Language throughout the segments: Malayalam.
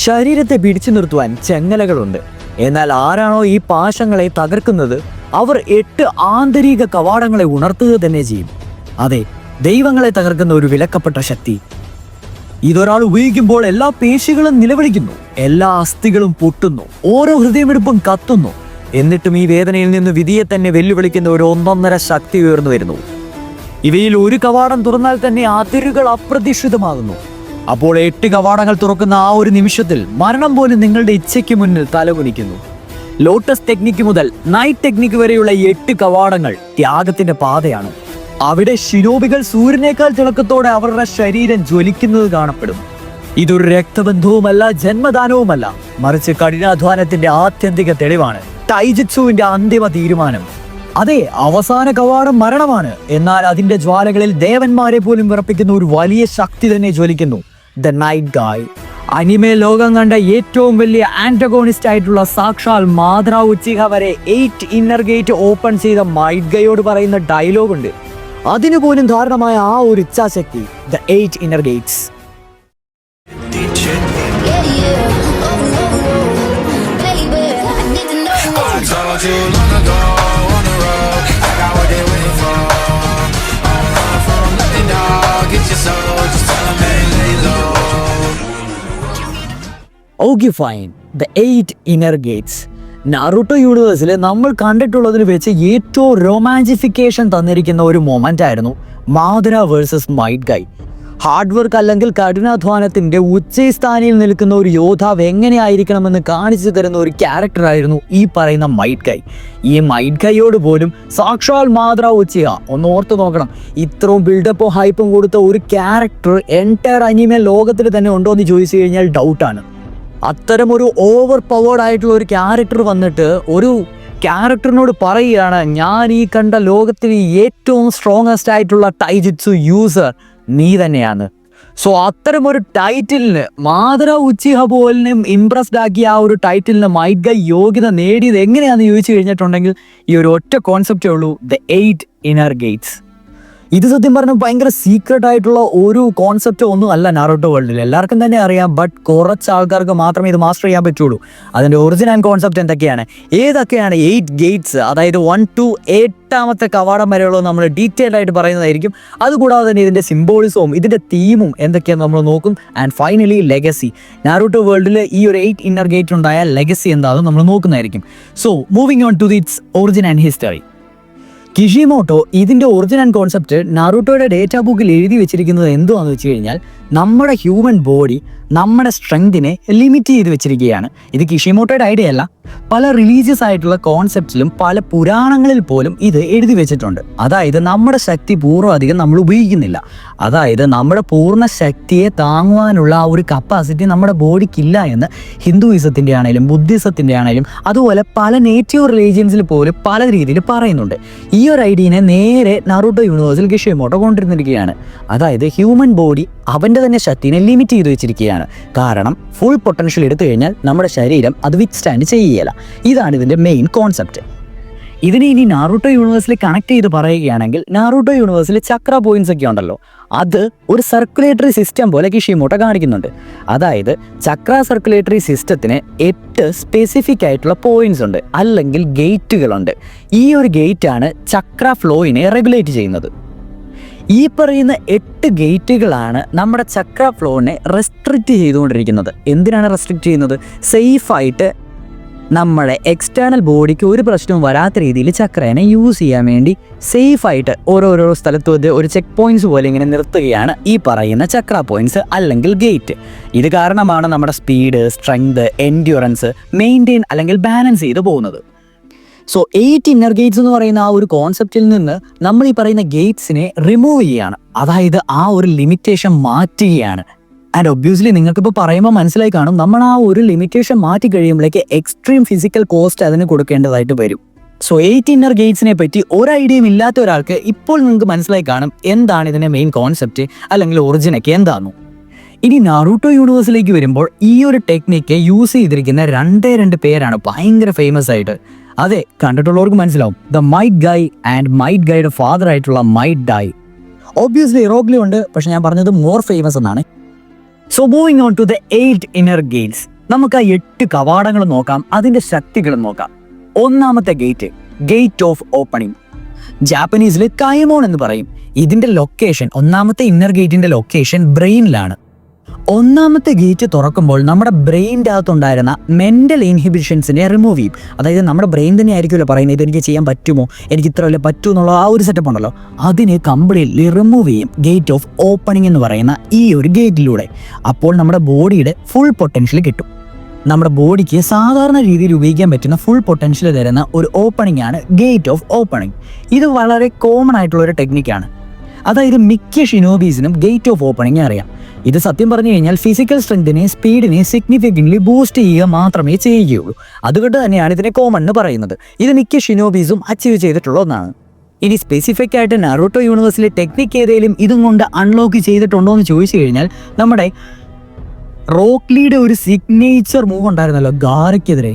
ശരീരത്തെ പിടിച്ചു നിർത്തുവാൻ ചെങ്ങലകളുണ്ട്. എന്നാൽ ആരാണോ ഈ പാശങ്ങളെ തകർക്കുന്നത് അവർ 8 ആന്തരിക കവാടങ്ങളെ ഉണർത്തുക തന്നെ ചെയ്യും. അതെ, ദൈവങ്ങളെ തകർക്കുന്ന ഒരു വിലക്കപ്പെട്ട ശക്തി. ഇതൊരാൾ ഉപയോഗിക്കുമ്പോൾ എല്ലാ പേശികളും നിലവിളിക്കുന്നു, എല്ലാ അസ്ഥികളും പൊട്ടുന്നു, ഓരോ ഹൃദയമെടുപ്പും കത്തുന്നു. എന്നിട്ടും ഈ വേദനയിൽ നിന്ന് വിധിയെ തന്നെ വെല്ലുവിളിക്കുന്ന ഒരു ഒന്നൊന്നര ശക്തി ഉയർന്നു വരുന്നു. ഇവയിൽ ഒരു കവാടം തുറന്നാൽ തന്നെ അതിരുകൾ അപ്രതീക്ഷിതമാകുന്നു. അപ്പോൾ 8 കവാടങ്ങൾ തുറക്കുന്ന ആ ഒരു നിമിഷത്തിൽ മരണം പോലും നിങ്ങളുടെ ഇച്ഛയ്ക്ക് മുന്നിൽ തലകുനിക്കുന്നു. ലോട്ടസ് ടെക്നിക്ക് മുതൽ നൈറ്റ് ടെക്നിക്ക് വരെയുള്ള 8 കവാടങ്ങൾ ത്യാഗത്തിന്റെ പാതയാണ്. അവിടെ ശിരോപികൾ സൂര്യനേക്കാൾ തിളക്കത്തോടെ അവരുടെ ശരീരം ജ്വലിക്കുന്നത് കാണപ്പെടും. ഇതൊരു രക്തബന്ധവുമല്ല, ജന്മദാനവുമല്ല, മറിച്ച് കഠിനാധ്വാനത്തിന്റെ ആത്യന്തിക തെളിവാണ്. ടൈജിറ്റ്സുവിന്റെ അന്തിമ തീരുമാനം. അതെ, അവസാന കവാടം മരണമാണ്. എന്നാൽ അതിന്റെ ജ്വാലകളിൽ ദേവന്മാരെ പോലും വിറപ്പിക്കുന്ന ഒരു വലിയ ശക്തി തന്നെ ജ്വലിക്കുന്നു. The Night Guy. അനിമെ ലോകം കണ്ട ഏറ്റവും വലിയ ആന്റഗോണിസ്റ്റ് ആയിട്ടുള്ള സാക്ഷാൽ മാദ്ര ഉച്ചിഹ വരെ 8 ഇന്നർ ഗേറ്റ് ഓപ്പൺ ചെയ്ത മൈറ്റ് ഗൈയോട് പറയുന്ന ഡയലോഗ് ഉണ്ട്. അതിനു പോലും ധാരണമായ ആ ഒരു ഇച്ഛാശക്തി, the 8 inner gates. Okay fine, the 8 inner gates. Naruto യൂണിവേഴ്സിൽ നമ്മൾ കണ്ടിട്ടുള്ളതിൽ വെച്ച് ഏറ്റവും റൊമാൻറ്റിഫിക്കേഷൻ തന്നിരിക്കുന്ന ഒരു മൊമെന്റ് ആയിരുന്നു Madara versus Might Guy. Hard work അല്ലെങ്കിൽ കഠിനാധ്വാനത്തിന്റെ ഉച്ചസ്ഥാനിയിൽ നിൽക്കുന്ന ഒരു യോദ്ധാവ് എങ്ങനെയായിരിക്കണമെന്ന് കാണിച്ചു തരുന്ന ഒരു ക്യാരക്ടറായിരുന്നു ഈ പറയുന്ന മൈറ്റ് ഗൈ. ഈ മൈറ്റ് ഗൈയോട് പോലും സാക്ഷാൽ മാദ്ര ഉച്ചിഹ, ഒന്ന് ഓർത്ത് നോക്കണം, ഇത്രയും ബിൽഡപ്പും ഹൈപ്പും കൊടുത്ത ഒരു ക്യാരക്ടർ എൻറ്റയർ അനിമെ ലോകത്തിൽ തന്നെ ഉണ്ടോ എന്ന് ചോദിച്ചു കഴിഞ്ഞാൽ ഡൗട്ടാണ്. അത്തരം ഒരു ഓവർ പവേർഡ് ആയിട്ടുള്ള ഒരു ക്യാരക്ടർ വന്നിട്ട് ഒരു ക്യാരക്ടറിനോട് പറയുകയാണ്, ഞാൻ ഈ കണ്ട ലോകത്തിൽ ഏറ്റവും സ്ട്രോങ്ങസ്റ്റ് ആയിട്ടുള്ള ടൈജിറ്റ്സു യൂസർ നീ തന്നെയാണ്. സോ അത്തരം ഒരു ടൈറ്റിലിന് മാദ്ര ഉച്ചിഹ പോലും ഇംപ്രസ്ഡ് ആക്കിയ ആ ഒരു ടൈറ്റിലിന് മൈറ്റ് ഗൈ യോഗ്യത നേടിയത് എങ്ങനെയാണെന്ന് ചോദിച്ചു കഴിഞ്ഞിട്ടുണ്ടെങ്കിൽ ഈ ഒരു ഒറ്റ കോൺസെപ്റ്റേ ഉള്ളൂ, ദ 8 ഇന്നർ ഗേറ്റ്സ്. ഇത് സത്യം പറഞ്ഞാൽ ഭയങ്കര സീക്രട്ട് ആയിട്ടുള്ള ഒരു കോൺസെപ്റ്റ് ഒന്നും അല്ല നാറൂട്ടോ വേൾഡിൽ. എല്ലാവർക്കും തന്നെ അറിയാം, ബട്ട് കുറച്ച് ആൾക്കാർക്ക് മാത്രമേ ഇത് മാസ്റ്റർ ചെയ്യാൻ പറ്റുള്ളൂ. അതിൻ്റെ ഒറിജിനൽ കോൺസെപ്റ്റ് എന്തൊക്കെയാണ്, ഏതൊക്കെയാണ് 8 ഗേറ്റ്സ്, അതായത് 1 to 8ാമത്തെ കവാടം വരെയുള്ളത് നമ്മൾ ഡീറ്റെയിൽഡ് ആയിട്ട് പറയുന്നതായിരിക്കും. അതുകൂടാതെ തന്നെ ഇതിൻ്റെ സിംബോളിസവും ഇതിൻ്റെ തീമും എന്തൊക്കെയാണ് നമ്മൾ നോക്കും. And finally legacy. നാറൂട്ടോ വേൾഡിൽ ഈ ഒരു 8 ഇന്നർ ഗേറ്റ് ഉണ്ടായ ലെഗസി എന്താണെന്ന് നമ്മൾ നോക്കുന്നതായിരിക്കും. So moving on to its origin and history. Kishimoto ഇതിൻ്റെ ഒറിജിനൽ കോൺസെപ്റ്റ് നാറൂട്ടോയുടെ ഡേറ്റാ ബുക്കിൽ എഴുതി വെച്ചിരിക്കുന്നത് എന്തുവാണെന്ന് വെച്ച് കഴിഞ്ഞാൽ, നമ്മുടെ ഹ്യൂമൻ ബോഡി നമ്മുടെ സ്ട്രെങ്തിനെ ലിമിറ്റ് ചെയ്ത് വെച്ചിരിക്കുകയാണ്. ഇത് കിഷിമോട്ടോയുടെ ഐഡിയ അല്ല, പല റിലീജിയസ് ആയിട്ടുള്ള കോൺസെപ്റ്റ്സിലും പല പുരാണങ്ങളിൽ പോലും ഇത് എഴുതി വെച്ചിട്ടുണ്ട്. അതായത് നമ്മുടെ ശക്തി പൂർവ്വം അധികം നമ്മൾ ഉപയോഗിക്കുന്നില്ല. അതായത് നമ്മുടെ പൂർണ്ണ ശക്തിയെ താങ്ങുവാനുള്ള ആ ഒരു കപ്പാസിറ്റി നമ്മുടെ ബോഡിക്കില്ല എന്ന് ഹിന്ദുയിസത്തിൻ്റെ ആണെങ്കിലും ബുദ്ധിസത്തിൻ്റെ ആണെങ്കിലും അതുപോലെ പല നേറ്റീവ് റിലീജിയൻസിൽ പോലും പല രീതിയിൽ പറയുന്നുണ്ട്. ഈ ഒരു ഐഡിയനെ നേരെ നാറൂട്ടോ യൂണിവേഴ്സിൽ കിഷിമോട്ടോ കൊണ്ടുവന്നിരിക്കുകയാണ്. അതായത് ഹ്യൂമൻ ബോഡി അവൻ്റെ തന്നെ ശക്തിനെ ലിമിറ്റ് ചെയ്ത് വെച്ചിരിക്കുകയാണ്. കാരണം ഫുൾ പൊട്ടൻഷ്യൽ എടുത്തു കഴിഞ്ഞാൽ നമ്മുടെ ശരീരം അത് വിത്ത്സ്റ്റാൻഡ് ചെയ്യുകയില്ല. ഇതാണ് ഇതിൻ്റെ മെയിൻ കോൺസെപ്റ്റ്. ഇതിനെ ഇനി നാറൂട്ടോ യൂണിവേഴ്സിൽ കണക്ട് ചെയ്ത് പറയുകയാണെങ്കിൽ, നാറൂട്ടോ യൂണിവേഴ്സിൽ ചക്ര പോയിന്റ്സ് ഒക്കെ ഉണ്ടല്ലോ, അത് ഒരു സർക്കുലേറ്ററി സിസ്റ്റം പോലെ കിഷിമോട്ടോ കാണിക്കുന്നുണ്ട്. അതായത് ചക്ര സർക്കുലേറ്ററി സിസ്റ്റത്തിന് 8 സ്പെസിഫിക് ആയിട്ടുള്ള പോയിന്റ്സ് ഉണ്ട്, അല്ലെങ്കിൽ ഗേറ്റുകളുണ്ട്. ഈ ഒരു ഗേറ്റാണ് ചക്ര ഫ്ലോയിനെ റെഗുലേറ്റ് ചെയ്യുന്നത്. ഈ പറയുന്ന 8 ഗേറ്റുകളാണ് നമ്മുടെ ചക്ര ഫ്ലോനെ റെസ്ട്രിക്റ്റ് ചെയ്തുകൊണ്ടിരിക്കുന്നത്. എന്തിനാണ് റെസ്ട്രിക്റ്റ് ചെയ്യുന്നത്? സേഫായിട്ട് നമ്മുടെ എക്സ്റ്റേണൽ ബോഡിക്ക് ഒരു പ്രശ്നവും വരാത്ത രീതിയിൽ ചക്രേനെ യൂസ് ചെയ്യാൻ വേണ്ടി സേഫായിട്ട് ഓരോരോ സ്ഥലത്തും ഒരു ചെക്ക് പോയിന്റ്സ് പോലെ ഇങ്ങനെ നിർത്തുകയാണ് ഈ പറയുന്ന ചക്ര പോയിന്റ്സ് അല്ലെങ്കിൽ ഗേറ്റ്. ഇത് കാരണമാണ് നമ്മുടെ സ്പീഡ്, സ്ട്രെങ്ത്, എൻഡ്യൂറൻസ് മെയിൻറ്റെയിൻ അല്ലെങ്കിൽ ബാലൻസ് ചെയ്ത് പോകുന്നത്. സോ 8 ഇന്നർ ഗേറ്റ്സ് എന്ന് പറയുന്ന ആ ഒരു കോൺസെപ്റ്റിൽ നിന്ന് നമ്മൾ ഈ പറയുന്ന ഗേറ്റ്സിനെ റിമൂവ് ചെയ്യുകയാണ്. അതായത് ആ ഒരു ലിമിറ്റേഷൻ മാറ്റുകയാണ്. ആൻഡ് ഒബ്വിയസ്ലി നിങ്ങൾക്കിപ്പോൾ പറയുമ്പോൾ മനസ്സിലായി കാണും, നമ്മൾ ആ ഒരു ലിമിറ്റേഷൻ മാറ്റി കഴിയുമ്പോഴേക്ക് എക്സ്ട്രീം ഫിസിക്കൽ കോസ്റ്റ് അതിന് കൊടുക്കേണ്ടതായിട്ട് വരും. സോ 8 ഇന്നർ ഗേറ്റ്സിനെ പറ്റി ഒരു ഐഡിയയും ഇല്ലാത്ത ഒരാൾക്ക് ഇപ്പോൾ നിങ്ങൾക്ക് മനസ്സിലായി കാണും എന്താണ് ഇതിൻ്റെ മെയിൻ കോൺസെപ്റ്റ് അല്ലെങ്കിൽ ഒറിജിനൊക്കെ എന്താണെന്നു. ഇനി നാറൂട്ടോ യൂണിവേഴ്സിലേക്ക് വരുമ്പോൾ ഈ ഒരു ടെക്നിക്ക് യൂസ് ചെയ്തിരിക്കുന്ന 2 പേരാണ് ഭയങ്കര ഫേമസ് ആയിട്ട്. അതെ, കണ്ടിട്ടുള്ളവർക്ക് മനസ്സിലാവും, the Might Guy and Might ഗൈയുടെ ഫാദർ ആയിട്ടുള്ള മൈറ്റ് ഡൈ. ഒബ്വിയസ്ലി ഇറോഗ്ലി ഉണ്ട്, പക്ഷെ ഞാൻ പറഞ്ഞത് മോർ ഫേമസ് എന്നാണ്. So moving on to the 8 inner gates. നമുക്ക് ആ 8 കവാടങ്ങൾ നോക്കാം, അതിന്റെ ശക്തികളും നോക്കാം. ഒന്നാമത്തെ ഗേറ്റ് ഓഫ് ഓപ്പണിംഗ്, ജാപ്പനീസിൽ കൈമോൺ എന്ന് പറയും. ഇതിന്റെ ലൊക്കേഷൻ, ഒന്നാമത്തെ ഇന്നർ ഗേറ്റിന്റെ ലൊക്കേഷൻ ബ്രെയിനിലാണ്. ഒന്നാമത്തെ ഗേറ്റ് തുറക്കുമ്പോൾ നമ്മുടെ ബ്രെയിൻ്റെ അകത്തുണ്ടായിരുന്ന മെന്റൽ ഇൻഹിബിഷൻസിനെ റിമൂവ് ചെയ്യും. അതായത് നമ്മുടെ ബ്രെയിൻ തന്നെ ആയിരിക്കുമല്ലോ പറയുന്നത് ഇതെനിക്ക് ചെയ്യാൻ പറ്റുമോ, എനിക്ക് ഇത്ര വല്ല പറ്റൂ എന്നുള്ള ആ ഒരു സെറ്റപ്പ് ഉണ്ടല്ലോ, അതിനെ കംപ്ലീറ്റ്ലി റിമൂവ് ചെയ്യും ഗേറ്റ് ഓഫ് ഓപ്പണിംഗ് എന്ന് പറയുന്ന ഈ ഒരു ഗേറ്റിലൂടെ. അപ്പോൾ നമ്മുടെ ബോഡിയുടെ ഫുൾ പൊട്ടൻഷ്യൽ കിട്ടും. നമ്മുടെ ബോഡിക്ക് സാധാരണ രീതിയിൽ ഉപയോഗിക്കാൻ പറ്റുന്ന ഫുൾ പൊട്ടൻഷ്യൽ തരുന്ന ഒരു ഓപ്പണിംഗ് ആണ് ഗേറ്റ് ഓഫ് ഓപ്പണിംഗ്. ഇത് വളരെ കോമൺ ആയിട്ടുള്ള ഒരു ടെക്നിക്കാണ്. അതായത് മിക്ക ഷിനോബീസിനും ഗേറ്റ് ഓഫ് ഓപ്പണിംഗ് അറിയാം. ഇത് സത്യം പറഞ്ഞു കഴിഞ്ഞാൽ ഫിസിക്കൽ സ്ട്രെങ്തിനെ, സ്പീഡിനെ സിഗ്നിഫിക്കൻ്റ്ലി ബൂസ്റ്റ് ചെയ്യുക മാത്രമേ ചെയ്യുകയുള്ളൂ. അതുകൊണ്ട് തന്നെയാണ് ഇതിനെ കോമൺ എന്ന് പറയുന്നത്. ഇത് മിക്ക ഷിനോബീസും അച്ചീവ് ചെയ്തിട്ടുള്ള ഒന്നാണ്. ഇനി സ്പെസിഫിക് ആയിട്ട് നറൂട്ടോ യൂണിവേഴ്സിലെ ടെക്നിക്ക് ഏതെങ്കിലും ഇതും കൊണ്ട് അൺലോക്ക് ചെയ്തിട്ടുണ്ടോ എന്ന് ചോദിച്ചു കഴിഞ്ഞാൽ, നമ്മുടെ റോക്ക് ലീയുടെ ഒരു സിഗ്നേച്ചർ മൂവ് ഉണ്ടായിരുന്നല്ലോ ഗാരയ്ക്കെതിരെ,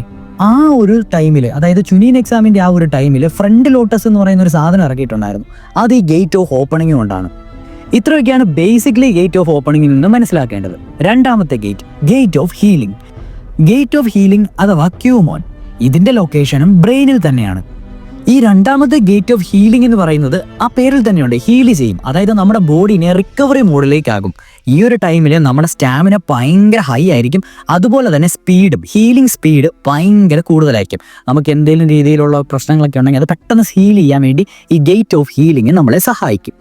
ആ ഒരു ടൈമിൽ, അതായത് ചുനീൻ എക്സാമിൻ്റെ ആ ഒരു ടൈമിൽ ഫ്രണ്ട് ലോട്ടസ് എന്ന് പറയുന്ന ഒരു സാധനം ഇറക്കിയിട്ടുണ്ടായിരുന്നു. അത് ഈ ഗേറ്റ് ഓഫ് ഓപ്പണിംഗ് കൊണ്ടാണ്. ഇത്രയൊക്കെയാണ് ബേസിക്കലി ഗേറ്റ് ഓഫ് ഓപ്പണിംഗിൽ നിന്ന് മനസ്സിലാക്കേണ്ടത്. രണ്ടാമത്തെ gate of healing. Gate of healing അഥവാ ക്യൂമോൺ, ഇതിന്റെ ലൊക്കേഷനും ബ്രെയിനിൽ തന്നെയാണ്. ഈ രണ്ടാമത്തെ ഗേറ്റ് ഓഫ് ഹീലിംഗ് എന്ന് പറയുന്നത് ആ പേരിൽ തന്നെയുണ്ട്, ഹീല് ചെയ്യും. അതായത് നമ്മുടെ ബോഡിനെ റിക്കവറി മോഡിലേക്കാകും. ഈ ഒരു ടൈമിൽ നമ്മുടെ സ്റ്റാമിന ഭയങ്കര ഹൈ ആയിരിക്കും. അതുപോലെ തന്നെ ഹീലിംഗ് സ്പീഡ് ഭയങ്കര കൂടുതലായിരിക്കും. നമുക്ക് എന്തെങ്കിലും രീതിയിലുള്ള പ്രശ്നങ്ങളൊക്കെ ഉണ്ടെങ്കിൽ അത് പെട്ടെന്ന് ഹീൽ ചെയ്യാൻ വേണ്ടി ഈ ഗേറ്റ് ഓഫ് ഹീലിംഗ് നമ്മളെ സഹായിക്കും.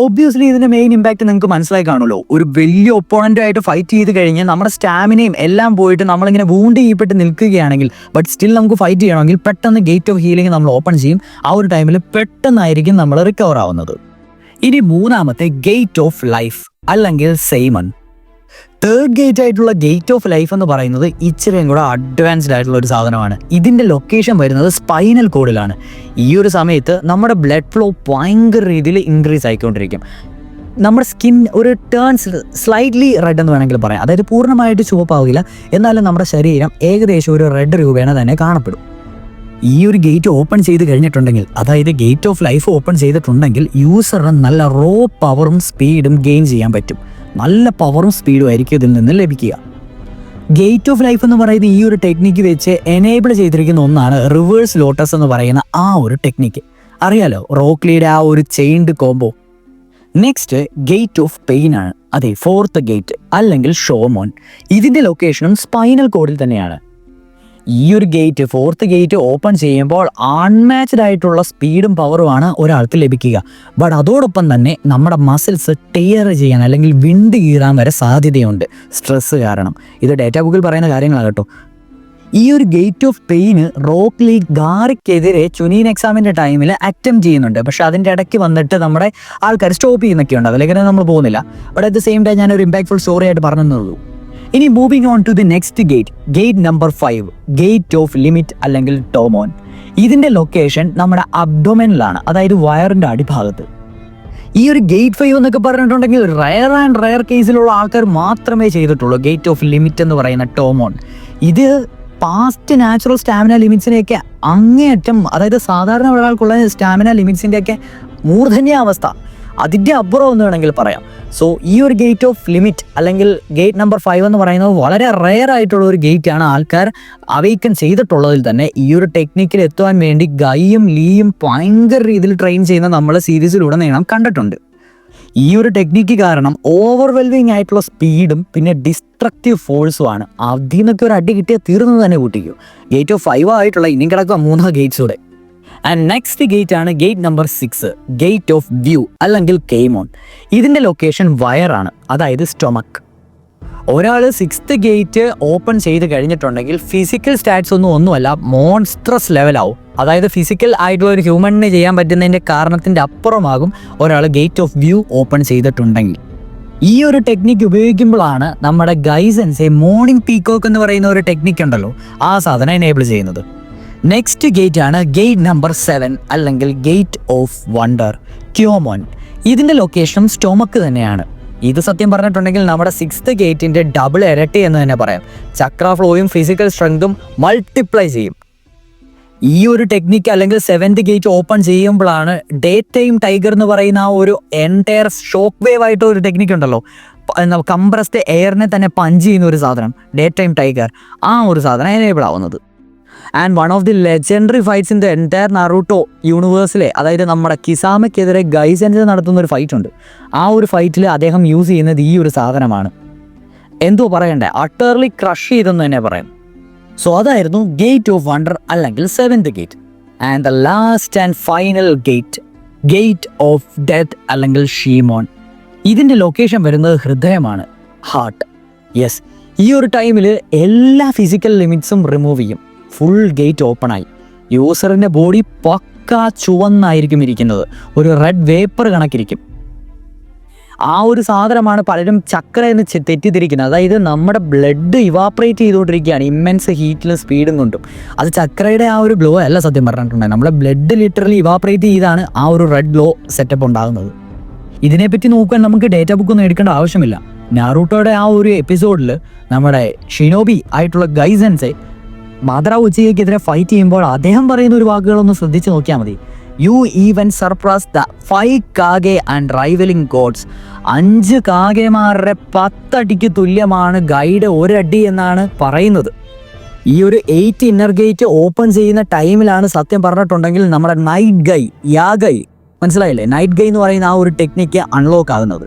ഒബ്വിയസ്ലി ഇതിന്റെ മെയിൻ ഇമ്പാക്ട് നിങ്ങൾക്ക് മനസ്സിലായി കാണുമല്ലോ. ഒരു വലിയ ഒപ്പോണന്റുമായിട്ട് ഫൈറ്റ് ചെയ്ത് കഴിഞ്ഞാൽ നമ്മുടെ സ്റ്റാമിനയും എല്ലാം പോയിട്ട് നമ്മളിങ്ങനെ വൂണ്ട് ചെയ്യപ്പെട്ട് നിൽക്കുകയാണെങ്കിൽ, ബട്ട് സ്റ്റിൽ നമുക്ക് ഫൈറ്റ് ചെയ്യണമെങ്കിൽ പെട്ടെന്ന് ഗേറ്റ് ഓഫ് ഹീലിംഗ് നമ്മൾ ഓപ്പൺ ചെയ്യും. ആ ഒരു ടൈമിൽ പെട്ടെന്നായിരിക്കും നമ്മൾ റിക്കവർ ആവുന്നത്. ഇനി മൂന്നാമത്തെ ഗേറ്റ് ഓഫ് ലൈഫ് അല്ലെങ്കിൽ സെയ്മൺ. തേർഡ് ഗേറ്റ് ആയിട്ടുള്ള ഗേറ്റ് ഓഫ് ലൈഫ് എന്ന് പറയുന്നത് ഇച്ചിരിയും കൂടെ അഡ്വാൻസ്ഡ് ആയിട്ടുള്ള ഒരു സാധനമാണ്. ഇതിൻ്റെ ലൊക്കേഷൻ വരുന്നത് സ്പൈനൽ കോഡിലാണ്. ഈ ഒരു സമയത്ത് നമ്മുടെ ബ്ലഡ് ഫ്ലോ ഭയങ്കര രീതിയിൽ ഇൻക്രീസ് ആയിക്കൊണ്ടിരിക്കും. നമ്മുടെ സ്കിൻ ഒരു സ്ലൈറ്റ്ലി റെഡ് എന്ന് വേണമെങ്കിൽ പറയാം. അതായത് പൂർണ്ണമായിട്ട് ചുവപ്പാവില്ല, എന്നാലും നമ്മുടെ ശരീരം ഏകദേശം ഒരു റെഡ് രൂപേണ തന്നെ കാണപ്പെടും. ഈ ഒരു ഗേറ്റ് ഓപ്പൺ ചെയ്ത് കഴിഞ്ഞിട്ടുണ്ടെങ്കിൽ, അതായത് ഗേറ്റ് ഓഫ് ലൈഫ് ഓപ്പൺ ചെയ്തിട്ടുണ്ടെങ്കിൽ, യൂസറിന് നല്ല റോ പവറും സ്പീഡും ഗെയിൻ ചെയ്യാൻ പറ്റും. നല്ല പവറും സ്പീഡും ആയിരിക്കും ഇതിൽ നിന്ന് ലഭിക്കുക. ഗേറ്റ് ഓഫ് ലൈഫ് എന്ന് പറയുന്നത് ഈ ഒരു ടെക്നിക്ക് വെച്ച് എനേബിൾ ചെയ്തിരിക്കുന്ന ഒന്നാണ് റിവേഴ്സ് ലോട്ടസ് എന്ന് പറയുന്ന ആ ഒരു ടെക്നിക്ക്. അറിയാലോ, റോക്ക് ലീയുടെ ആ ഒരു chained combo. Next gate of pain ആണ്. അതെ, ഫോർത്ത് ഗേറ്റ് അല്ലെങ്കിൽ ഷോമോൺ. ഇതിൻ്റെ ലൊക്കേഷനും സ്പൈനൽ കോഡിൽ തന്നെയാണ്. ഈ ഒരു ഫോർത്ത് ഗേറ്റ് ഓപ്പൺ ചെയ്യുമ്പോൾ അൺമാച്ച്ഡ് ആയിട്ടുള്ള സ്പീഡും പവറുമാണ് ഒരാൾക്ക് ലഭിക്കുക. ബട്ട് അതോടൊപ്പം തന്നെ നമ്മുടെ മസിൽസ് ടെയർ ചെയ്യാൻ അല്ലെങ്കിൽ വിണ്ട് കീറാൻ വരെ സാധ്യതയുണ്ട് സ്ട്രെസ് കാരണം. ഇത് ഡേറ്റ ബുക്കിൽ പറയുന്ന കാര്യങ്ങളാണ് കേട്ടോ. ഈ ഒരു gate of pain Rock Lee ഗാറിക്കെതിരെ ചുനീൻ എക്സാമിൻ്റെ ടൈമിൽ അറ്റംപ്റ്റ് ചെയ്യുന്നുണ്ട്. പക്ഷെ അതിൻ്റെ ഇടയ്ക്ക് വന്നിട്ട് നമ്മുടെ ആൾക്കാർ സ്റ്റോപ്പ് ചെയ്യുന്നൊക്കെ ഉണ്ട്. അതിലേക്ക് നമ്മൾ പോകുന്നില്ല. But at the same time ഞാനൊരു ഇമ്പാക്ട്ഫുൾ സ്റ്റോറി ആയിട്ട് പറഞ്ഞെന്നുള്ളൂ. ഇനി moving on to the next gate number 5, gate of limit അല്ലെങ്കിൽ ടോമോൺ. ഇതിൻ്റെ ലൊക്കേഷൻ നമ്മുടെ അബ്ഡോമെനിലാണ്, അതായത് വയറിൻ്റെ അടിഭാഗത്ത്. ഈ ഒരു ഗേറ്റ് 5 എന്നൊക്കെ പറഞ്ഞിട്ടുണ്ടെങ്കിൽ റയർ കേസിലുള്ള ആൾക്കാർ മാത്രമേ ചെയ്തിട്ടുള്ളൂ ഗേറ്റ് ഓഫ് ലിമിറ്റ് എന്ന് പറയുന്ന ടോമോൺ. ഇത് പാസ്റ്റ് നാച്ചുറൽ സ്റ്റാമിന ലിമിറ്റ്സിനെയൊക്കെ അങ്ങേയറ്റം, അതായത് സാധാരണ ഒരാൾക്കുള്ള സ്റ്റാമിന ലിമിറ്റ്സിൻ്റെയൊക്കെ മൂർധന്യാവസ്ഥ, അതിൻ്റെ അപ്പുറം എന്ന് വേണമെങ്കിൽ പറയാം. സോ ഈ ഒരു ഗേറ്റ് ഓഫ് ലിമിറ്റ് അല്ലെങ്കിൽ ഗേറ്റ് നമ്പർ 5 എന്ന് പറയുന്നത് വളരെ റെയർ ആയിട്ടുള്ള ഒരു ഗേറ്റാണ്. ആൾക്കാർ അവൈക്കൻ ചെയ്തിട്ടുള്ളതിൽ തന്നെ ഈ ഒരു ടെക്നിക്കിൽ എത്തുവാൻ വേണ്ടി ഗൈയും ലീയും ഭയങ്കര രീതിയിൽ ട്രെയിൻ ചെയ്യുന്ന നമ്മൾ സീരീസിലുടനീളം കണ്ടിട്ടുണ്ട്. ഈ ഒരു ടെക്നിക്ക് കാരണം ഓവർവെൽമിങ് ആയിട്ടുള്ള സ്പീഡും പിന്നെ ഡിസ്ട്രക്റ്റീവ് ഫോഴ്സുമാണ്. അതിൽ നിന്നൊക്കെ ഒരു അടി കിട്ടിയാൽ തീർന്നു തന്നെ കൂട്ടിക്കും. ഗേറ്റ് ഓഫ് 5 ആയിട്ടുള്ള ഇനിയും കിടക്കുക 3 ഗേറ്റ്സൂടെ. ആൻഡ് നെക്സ്റ്റ് ഗേറ്റ് ആണ് gate number 6, gate of view അല്ലെങ്കിൽ കെയ്മോൺ. ഇതിൻ്റെ ലൊക്കേഷൻ വയറാണ്, അതായത് സ്റ്റൊമക്ക്. ഒരാൾ 6th ഗേറ്റ് ഓപ്പൺ ചെയ്ത് കഴിഞ്ഞിട്ടുണ്ടെങ്കിൽ ഫിസിക്കൽ സ്റ്റാറ്റ്സ് ഒന്നുമല്ല, മോൺസ്ട്രസ് ലെവലാവും. അതായത് ഫിസിക്കൽ ആയിട്ടുള്ള ഒരു ഹ്യൂമണിന് ചെയ്യാൻ പറ്റുന്നതിൻ്റെ കാരണത്തിൻ്റെ അപ്പുറമാകും ഒരാൾ ഗേറ്റ് ഓഫ് വ്യൂ ഓപ്പൺ ചെയ്തിട്ടുണ്ടെങ്കിൽ. ഈ ഒരു ടെക്നിക്ക് ഉപയോഗിക്കുമ്പോഴാണ് നമ്മുടെ ഗൈസൻസ് മോർണിംഗ് പീക്കോക്ക് എന്ന് പറയുന്ന ഒരു ടെക്നിക്ക് ഉണ്ടല്ലോ, ആ സാധനം എനേബിൾ ചെയ്യുന്നത്. നെക്സ്റ്റ് ഗേറ്റ് ആണ് ഗേറ്റ് നമ്പർ 7 അല്ലെങ്കിൽ ഗേറ്റ് ഓഫ് വണ്ടർ, ക്യോമോൻ. ഇതിൻ്റെ ലൊക്കേഷനും സ്റ്റൊമക്ക് തന്നെയാണ്. ഇത് സത്യം പറഞ്ഞിട്ടുണ്ടെങ്കിൽ നമ്മുടെ 6th ഗേറ്റിൻ്റെ ഡബിൾ ഇരട്ടി എന്ന് തന്നെ പറയാം. ചക്ര ഫ്ലോയും ഫിസിക്കൽ സ്ട്രെങ്തും മൾട്ടിപ്ലൈ ചെയ്യും. ഈ ഒരു ടെക്നിക്ക് അല്ലെങ്കിൽ 7th ഗേറ്റ് ഓപ്പൺ ചെയ്യുമ്പോഴാണ് ഡേ ടൈം ടൈഗർ എന്ന് പറയുന്ന ആ ഒരു എൻറ്റയർ ഷോക്ക് വേവ് ആയിട്ട് ഒരു ടെക്നിക്ക് ഉണ്ടല്ലോ, കംപ്രസ്ഡ് എയറിനെ തന്നെ പഞ്ച് ചെയ്യുന്ന ഒരു സാധനം, ഡേ ടൈം ടൈഗർ, ആ ഒരു സാധനം എനേബിൾ ആവുന്നത്. And one of the legendary fights in the entire Naruto യൂണിവേഴ്സിലെ, അതായത് നമ്മുടെ കിസാമയ്ക്കെതിരെ ഗൈസെൻസ് നടത്തുന്ന ഒരു ഫൈറ്റ് ഉണ്ട്. ആ ഒരു ഫൈറ്റിൽ അദ്ദേഹം യൂസ് ചെയ്യുന്നത് ഈ ഒരു സാധനമാണ്. എന്തോ പറയണ്ടേ, അട്ടർലി ക്രഷ് ചെയ്തെന്ന് തന്നെ പറയാം. സോ അതായിരുന്നു ഗേറ്റ് ഓഫ് വണ്ടർ അല്ലെങ്കിൽ 7th gate. And the last and final gate, gate of death അല്ലെങ്കിൽ ഷീമോൺ. ഇതിൻ്റെ ലൊക്കേഷൻ വരുന്നത് ഹൃദയമാണ്, ഹാർട്ട്. യെസ്, ഈ ഒരു ടൈമിൽ എല്ലാ ഫിസിക്കൽ ലിമിറ്റ്സും റിമൂവ് ചെയ്യും. ഫുൾ ഗേറ്റ് ഓപ്പണായി യൂസറിൻ്റെ ബോഡി പക്കാ ചുവന്നായിരിക്കും ഇരിക്കുന്നത്, ഒരു റെഡ് വേപ്പർ കണക്കിരിക്കും. ആ ഒരു സാധനമാണ് പലരും ചക്ര എന്ന് തെറ്റിദ്ധരിക്കുന്നത്. അതായത് നമ്മുടെ ബ്ലഡ് ഇവാപ്പറേറ്റ് ചെയ്തുകൊണ്ടിരിക്കുകയാണ് ഇമ്മൻസ് ഹീറ്റിലും സ്പീഡും കൊണ്ടും. അത് ചക്രയുടെ ആ ഒരു ഗ്ലോ അല്ല സത്യം പറഞ്ഞിട്ടുണ്ടെങ്കിൽ, നമ്മുടെ ബ്ലഡ് ലിറ്ററലി ഇവാപ്പറേറ്റ് ചെയ്താണ് ആ ഒരു റെഡ് ഗ്ലോ സെറ്റപ്പ് ഉണ്ടാകുന്നത്. ഇതിനെപ്പറ്റി നോക്കാൻ നമുക്ക് ഡേറ്റ ബുക്കൊന്നും എടുക്കേണ്ട ആവശ്യമില്ല. നാറൂട്ടോയുടെ ആ ഒരു എപ്പിസോഡിൽ നമ്മുടെ ഷിനോബി ആയിട്ടുള്ള ഗൈസെൻസെ മാദ്ര ഉച്ചയ്ക്കെതിരെ ഫൈറ്റ് ചെയ്യുമ്പോൾ അദ്ദേഹം പറയുന്ന ഒരു വാക്കുകളൊന്ന് ശ്രദ്ധിച്ച് നോക്കിയാൽ മതി. You even surpass the 5 Kage and rivaling gods. 5 കാഗേമാരുടെ 10 അടിക്ക് തുല്യമാണ് ഗൈഡ് ഒരടി എന്നാണ് പറയുന്നത്. ഈ ഒരു 8 ഇന്നർ ഗേറ്റ് ഓപ്പൺ ചെയ്യുന്ന ടൈമിലാണ് സത്യം പറഞ്ഞിട്ടുണ്ടെങ്കിൽ നമ്മുടെ നൈറ്റ് ഗൈ, യാഗൈ, മനസ്സിലായില്ലേ, നൈറ്റ് ഗൈ എന്ന് പറയുന്ന ആ ഒരു ടെക്നിക്ക് അൺലോക്ക് ആകുന്നത്.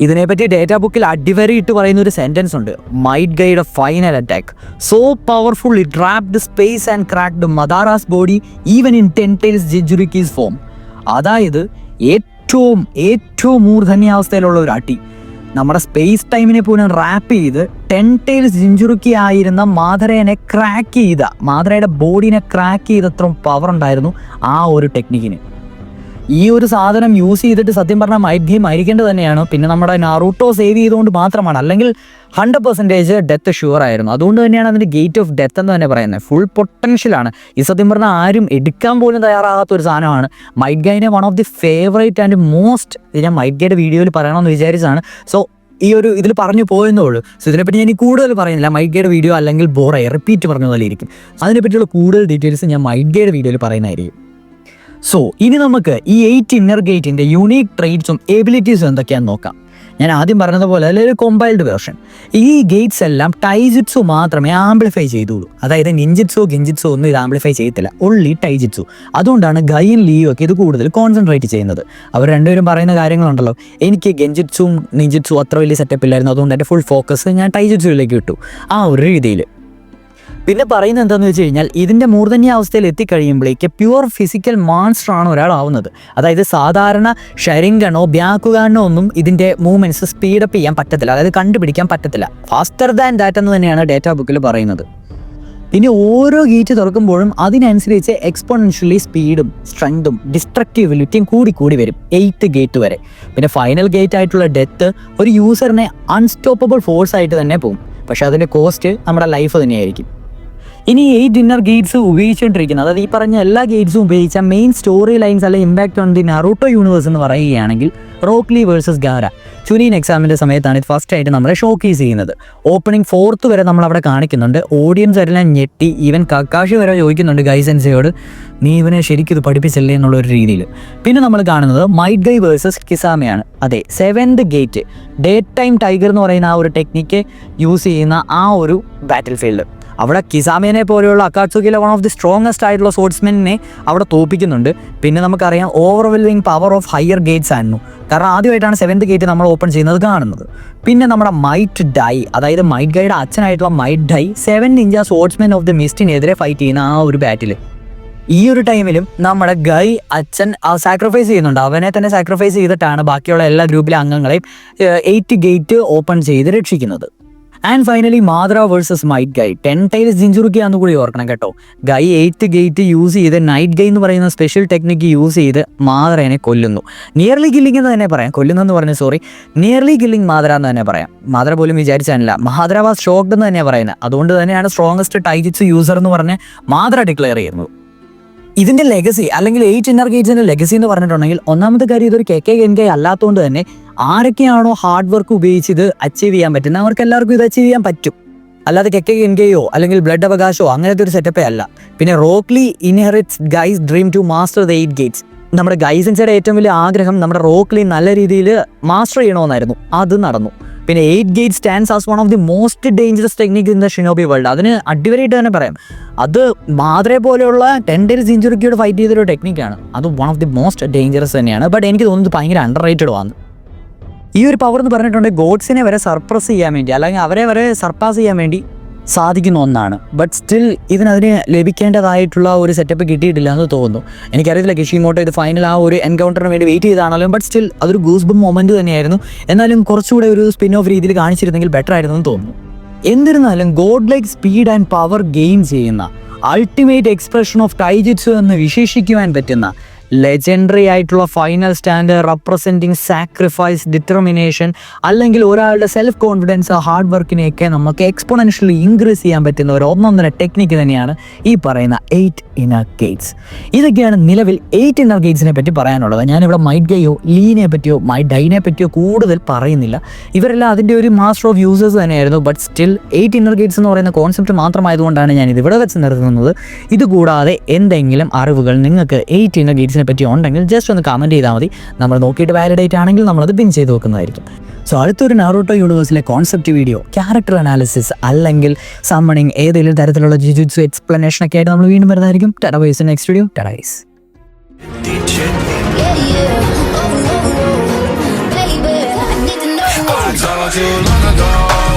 ഇതിനെപ്പറ്റി ഡേറ്റ ബുക്കിൽ അടിവരയിട്ട് പറയുന്ന ഒരു സെൻറ്റൻസ് ഉണ്ട്, Might Guy's final attack so powerful it wrapped space and cracked Madara's body even in 10 tails Jinchuriki's form. അതായത് ഏറ്റവും മൂർധന്യാവസ്ഥയിലുള്ള ഒരു അടി നമ്മുടെ സ്പേസ് ടൈമിനെ പോലും റാപ്പ് ചെയ്ത് 10 tails ജിൻജുറുക്കി ആയിരുന്ന മാധരേനെ ക്രാക്ക് ചെയ്ത, മാധരയുടെ ബോഡീനെ ക്രാക്ക് ചെയ്തത്രയും പവർ ഉണ്ടായിരുന്നു ആ ഒരു ടെക്നിക്കിന്. ഈ ഒരു സാധനം യൂസ് ചെയ്തിട്ട് സത്യം പറഞ്ഞാൽ മൈറ്റ് ഗെയിം മരിക്കേണ്ടത് തന്നെയാണ്. പിന്നെ നമ്മുടെ നാറൂട്ടോ സേവ് ചെയ്തുകൊണ്ട് മാത്രമാണ്, അല്ലെങ്കിൽ 100% ഡെത്ത് ഷുവർ ആയിരുന്നു. അതുകൊണ്ട് തന്നെയാണ് അതിൻ്റെ ഗേറ്റ് ഓഫ് ഡെത്ത് എന്ന് തന്നെ പറയുന്നത്. ഫുൾ പൊട്ടൻഷ്യലാണ്. ഈ സത്യം പറഞ്ഞാൽ ആരും എടുക്കാൻ പോലും തയ്യാറാകാത്ത ഒരു സാധനമാണ്. മൈറ്റ് ഗൈനെ one of the favourite and most, ഇത് ഞാൻ മൈറ്റ് ഗൈയുടെ വീഡിയോയിൽ പറയണമെന്ന് വിചാരിച്ചാണ്. സോ ഈ ഒരു ഇതിൽ പറഞ്ഞു പോയെന്നേ ഉള്ളൂ. സോ ഇതിനെപ്പറ്റി ഞാൻ കൂടുതൽ പറയുന്നില്ല. മൈറ്റ് ഗൈയുടെ വീഡിയോ അല്ലെങ്കിൽ ബോറായി റിപ്പീറ്റ് പറഞ്ഞ പോലെ ഇരിക്കും. അതിനെപ്പറ്റിയുള്ള കൂടുതൽ ഡീറ്റെയിൽസ് ഞാൻ മൈറ്റ് ഗൈയുടെ വീഡിയോയിൽ പറയുന്നതായിരിക്കും. സോ ഇനി നമുക്ക് ഈ 8 ഇന്നർ ഗേറ്റിൻ്റെ യുണീക്ക് ട്രേറ്റ്സും എബിലിറ്റീസും എന്തൊക്കെയാണെന്ന് നോക്കാം. ഞാൻ ആദ്യം പറഞ്ഞതുപോലെ അല്ലെങ്കിൽ കോമ്പൈൽഡ് വേർഷൻ. ഈ ഗേറ്റ്സ് എല്ലാം ടൈജിറ്റ്സു മാത്രമേ ആംപ്ലിഫൈ ചെയ്തുള്ളൂ. അതായത് നിഞ്ചിറ്റ്സോ ഗിഞ്ചിറ്റ്സോ ഒന്നും ഇത് ആംപ്ലിഫൈ ചെയ്യത്തില്ല, ഓൺലി ടൈജിറ്റ്സു. അതുകൊണ്ടാണ് ഗൈയും ലിയും ഒക്കെ ഇത് കൂടുതൽ കോൺസെൻട്രേറ്റ് ചെയ്യുന്നത്. അവർ രണ്ടുപേരും പറയുന്ന കാര്യങ്ങളുണ്ടല്ലോ, എനിക്ക് ഗെഞ്ചിറ്റ്സും നിഞ്ചിറ്റ്സും അത്ര വലിയ സെറ്റപ്പ് ഇല്ലായിരുന്നു, അതുകൊണ്ട് എൻ്റെ ഫുൾ ഫോക്കസ് ഞാൻ ടൈജിറ്റ്സുവിലേക്ക് ഇട്ടു, ആ ഒരു രീതിയിൽ. പിന്നെ പറയുന്നത് എന്താണെന്ന് വെച്ച് കഴിഞ്ഞാൽ ഇതിൻ്റെ മൂർധന്യ അവസ്ഥയിൽ എത്തിക്കഴിയുമ്പോഴേക്ക് പ്യുവർ ഫിസിക്കൽ മോൺസ്റ്റർ ആണ് ഒരാളാവുന്നത്. അതായത് സാധാരണ ഷെറിംഗണോ ബ്യാക്കുഗാനോ ഒന്നും ഇതിൻ്റെ മൂവ്മെൻറ്റ്സ് സ്പീഡപ്പ് ചെയ്യാൻ പറ്റത്തില്ല, അതായത് കണ്ടുപിടിക്കാൻ പറ്റത്തില്ല. ഫാസ്റ്റർ ദാൻ ദാറ്റ് എന്ന് തന്നെയാണ് ഡേറ്റാ ബുക്കിൽ പറയുന്നത്. പിന്നെ ഓരോ ഗേറ്റ് തുറക്കുമ്പോഴും അതിനനുസരിച്ച് എക്സ്പോണൻഷ്യലി സ്പീഡും സ്ട്രെങ്തും ഡിസ്ട്രക്റ്റീവിലിറ്റിയും കൂടി വരും 8th ഗേറ്റ് വരെ. പിന്നെ ഫൈനൽ ഗേറ്റ് ആയിട്ടുള്ള ഡെത്ത് ഒരു യൂസറിനെ അൺസ്റ്റോപ്പബിൾ ഫോഴ്സ് ആയിട്ട് തന്നെ പോകും. പക്ഷെ അതിൻ്റെ കോസ്റ്റ് നമ്മുടെ ലൈഫ് തന്നെയായിരിക്കും. ഇനി 8 ഇന്നർ ഗേറ്റ്സ് ഉപയോഗിച്ചുകൊണ്ടിരിക്കുന്നത്, അതായത് ഈ പറഞ്ഞ എല്ലാ ഗേറ്റ്സും ഉപയോഗിച്ച മെയിൻ സ്റ്റോറി ലൈൻസ് അല്ലെങ്കിൽ impact on the Naruto universe എന്ന് പറയുകയാണെങ്കിൽ റോക്ക് ലീ വേഴ്സസ് ഗാര ചുനീൻ എക്സാമിൻ്റെ സമയത്താണ് ഇത് ഫസ്റ്റ് ആയിട്ട് നമ്മളെ ഷോക്കേസ് ചെയ്യുന്നത്. ഓപ്പണിംഗ് 4th വരെ നമ്മളവിടെ കാണിക്കുന്നുണ്ട്. ഓഡിയൻസ് എല്ലാം ഞെട്ടി. ഈവൻ കക്കാഷി വരെ ചോദിക്കുന്നുണ്ട് ഗൈസെൻസയോട്, നീ ഇവനെ ശരിക്കും ഇത് പഠിപ്പിച്ചല്ലേ എന്നുള്ളൊരു രീതിയിൽ. പിന്നെ നമ്മൾ കാണുന്നത് മൈറ്റ് ഗൈ വേഴ്സസ് കിസാമയാണ്. അതെ, 7th gate day time tiger എന്ന് പറയുന്ന ആ ഒരു ടെക്നിക്ക് യൂസ് ചെയ്യുന്ന ആ ഒരു ബാറ്റിൽ ഫീൽഡ്. അവിടെ കിസാമേനെ പോലെയുള്ള അക്കാട്സുക്കിയിലെ വൺ ഓഫ് ദി സ്ട്രോങ്ങസ്റ്റ് ആയിട്ടുള്ള സ്പോർട്സ്മെനെ അവിടെ തോപ്പിക്കുന്നുണ്ട്. പിന്നെ നമുക്കറിയാം overwhelming power of higher Gates ആയിരുന്നു, കാരണം ആദ്യമായിട്ടാണ് 7th ഗേറ്റ് നമ്മൾ ഓപ്പൺ ചെയ്യുന്നത് കാണുന്നത്. പിന്നെ നമ്മുടെ മൈറ്റ് ഡൈ, അതായത് മൈറ്റ് ഗൈയുടെ അച്ഛനായിട്ടുള്ള Might Dai 7 ninja swordsmen of the മിസ്റ്റിനെതിരെ ഫൈറ്റ് ചെയ്യുന്ന ആ ഒരു ബാറ്റിൽ. ഈ ഒരു ടൈമിലും നമ്മുടെ ഗൈ അച്ഛൻ സാക്രിഫൈസ് ചെയ്യുന്നുണ്ട്. അവനെ തന്നെ സാക്രിഫൈസ് ചെയ്തിട്ടാണ് ബാക്കിയുള്ള എല്ലാ ഗ്രൂപ്പിലെ അംഗങ്ങളെയും 8th ഗേറ്റ് ഓപ്പൺ ചെയ്ത് രക്ഷിക്കുന്നത്. And finally Madara versus Might Guy 10 tails Jinchuriki ആണെന്ന് കൂടി ഓർക്കണം കേട്ടോ. ഗൈ 8th ഗേറ്റ് യൂസ് ചെയ്ത് നൈറ്റ് ഗൈ എന്ന് പറയുന്ന സ്പെഷ്യൽ ടെക്നിക്ക് യൂസ് ചെയ്ത് മാദ്രേനെ കൊല്ലുന്നു. നിയർലി കില്ലിംഗ് എന്ന് തന്നെ പറയാം, കൊല്ലുന്നെന്ന് പറഞ്ഞു സോറി, നിയർലി കില്ലിംഗ് മാദ്ര എന്ന് തന്നെ പറയാം. മാദ്ര പോലും വിചാരിച്ചാനില്ല, മാദ്ര വാസ് ഷോക്ഡ് എന്ന് തന്നെയാണ് പറയുന്നത്. അതുകൊണ്ട് തന്നെയാണ് സ്ട്രോങ്ങസ്റ്റ് ടൈജിറ്റ്സു യൂസർ എന്ന് പറഞ്ഞ് മാദ്ര ഡിക്ലെയർ ചെയ്യുന്നത്. ഇതിൻ്റെ ലെഗസി അല്ലെങ്കിൽ 8 ഇന്നർ ഗേറ്റ്സിൻ്റെ ലെഗസി എന്ന് പറഞ്ഞിട്ടുണ്ടെങ്കിൽ ഒന്നാമത്തെ കാര്യം ഇതൊരു കെ അല്ലാത്തതുകൊണ്ട് തന്നെ ആരൊക്കെയാണോ ഹാർഡ് വർക്ക് ഉപയോഗിച്ച് ഇത് അച്ചീവ് ചെയ്യാൻ പറ്റുന്നത് അവർക്ക് എല്ലാവർക്കും ഇത് അച്ചീവ് ചെയ്യാൻ പറ്റും. അല്ലാതെ കെയോ അല്ലെങ്കിൽ ബ്ലഡ് അവകാശമോ അങ്ങനത്തെ ഒരു സെറ്റപ്പേ അല്ല. പിന്നെ Rock Lee inherits Guy's dream to master the 8 gates. നമ്മുടെ ഗൈസൻസിയുടെ ഏറ്റവും വലിയ ആഗ്രഹം നമ്മുടെ റോക്ലി നല്ല രീതിയിൽ മാസ്റ്റർ ചെയ്യണമെന്നായിരുന്നു. അത് നടന്നു. പിന്നെ 8 gate stands as one of the most dangerous technique in the shinobi world. അതിന് അടിപൊളിയായിട്ട് തന്നെ പറയാം. അത് മാദ്രെ പോലെയുള്ള 10 സെഞ്ചുറിക്കോട് ഫൈറ്റ് ചെയ്തൊരു ടെക്നിക്കാണ്. അത് one of the most dangerous തന്നെയാണ്. ബട്ട് എനിക്ക് തോന്നുന്നത് ഭയങ്കര അണ്ടർ റേറ്റഡ് ആണ്. ഈ ഒരു പവർ എന്ന് പറഞ്ഞിട്ടുണ്ടെങ്കിൽ ഗോഡ്സിനെ വരെ സർപ്രസ് ചെയ്യാൻ വേണ്ടി, അല്ലെങ്കിൽ അവരെ വരെ സർപ്പാസ് ചെയ്യാൻ വേണ്ടി സാധിക്കുന്ന ഒന്നാണ്. ബട്ട് സ്റ്റിൽ ഇതിനതിന് ലഭിക്കേണ്ടതായിട്ടുള്ള ഒരു സെറ്റപ്പ് കിട്ടിയിട്ടില്ല എന്ന് തോന്നുന്നു. എനിക്കറിയത്തില്ല കിഷിമോട്ടോ ഇത് ഫൈനൽ ആ ഒരു എൻകൗണ്ടറിന് വേണ്ടി വെയിറ്റ് ചെയ്താണല്ലോ. ബട്ട് സ്റ്റിൽ അതൊരു ഗൂസ് ബം മൊമെൻറ്റ് തന്നെയായിരുന്നു. എന്നാലും കുറച്ചുകൂടെ ഒരു സ്പിൻ ഓഫ് രീതിയിൽ കാണിച്ചിരുന്നെങ്കിൽ ബെറ്റർ ആയിരുന്നു എന്ന് തോന്നുന്നു. എന്നിരുന്നാലും God like speed and power gain ചെയ്യുന്ന അൾട്ടിമേറ്റ് എക്സ്പ്രഷൻ ഓഫ് ടൈജിറ്റ്സു എന്ന് വിശേഷിക്കുവാൻ പറ്റുന്ന ലെജൻഡറി ആയിട്ടുള്ള final stand representing sacrifice, determination, അല്ലെങ്കിൽ ഒരാളുടെ സെൽഫ് കോൺഫിഡൻസ്, ഹാർഡ് വർക്കിനെയൊക്കെ നമുക്ക് എക്സ്പോണൻഷ്യലി ഇൻക്രീസ് ചെയ്യാൻ പറ്റുന്ന ഒരു ഒന്നൊന്നര ടെക്നിക്ക് തന്നെയാണ് ഈ പറയുന്ന 8 ഇന്നർ ഗേറ്റ്സ്. ഇതൊക്കെയാണ് നിലവിൽ 8 ഇന്നർ ഗേറ്റ്സിനെ പറ്റി പറയാനുള്ളത്. ഞാനിവിടെ മൈറ്റ് ഗൈയോ ലീനെ പറ്റിയോ മൈറ്റ് ഡൈനെ പറ്റിയോ കൂടുതൽ പറയുന്നില്ല. ഇവരെല്ലാം അതിൻ്റെ ഒരു മാസ്റ്റർ ഓഫ് യൂസേഴ്സ് തന്നെയായിരുന്നു. ബട്ട് സ്റ്റിൽ 8 ഇന്നർ ഗേറ്റ്സ് എന്ന് പറയുന്ന കോൺസെപ്റ്റ് മാത്രമായതുകൊണ്ടാണ് ഞാൻ ഇത് ഇവിടെ വെച്ച് നിർത്തുന്നത്. ഇതുകൂടാതെ എന്തെങ്കിലും അറിവുകൾ നിങ്ങൾക്ക് 8 ഇന്നർ ഗേറ്റ്സ് പറ്റി ഉണ്ടെങ്കിൽ ജസ്റ്റ് ഒന്ന് കമൻറ്റ് ചെയ്താൽ മതി. നമ്മൾ നോക്കിയിട്ട് വാലിഡേറ്റ് ആണെങ്കിൽ നമ്മളത് പിൻ ചെയ്ത് വെക്കുന്നതായിരിക്കും. സോ അടുത്തൊരു നാറൂട്ടോ യൂണിവേഴ്സിലെ കോൺസെപ്റ്റ് വീഡിയോ, ക്യാരക്ടർ അനാലിസിസ്, അല്ലെങ്കിൽ സമ്മണിങ്, ഏതെങ്കിലും തരത്തിലുള്ള ജുജുത്സു എക്സ്പ്ലനേഷൻ ഒക്കെ ആയിട്ട് നമ്മൾ വീണ്ടും വരുന്നതായിരിക്കും. Tata bye. Next video. Tata bye.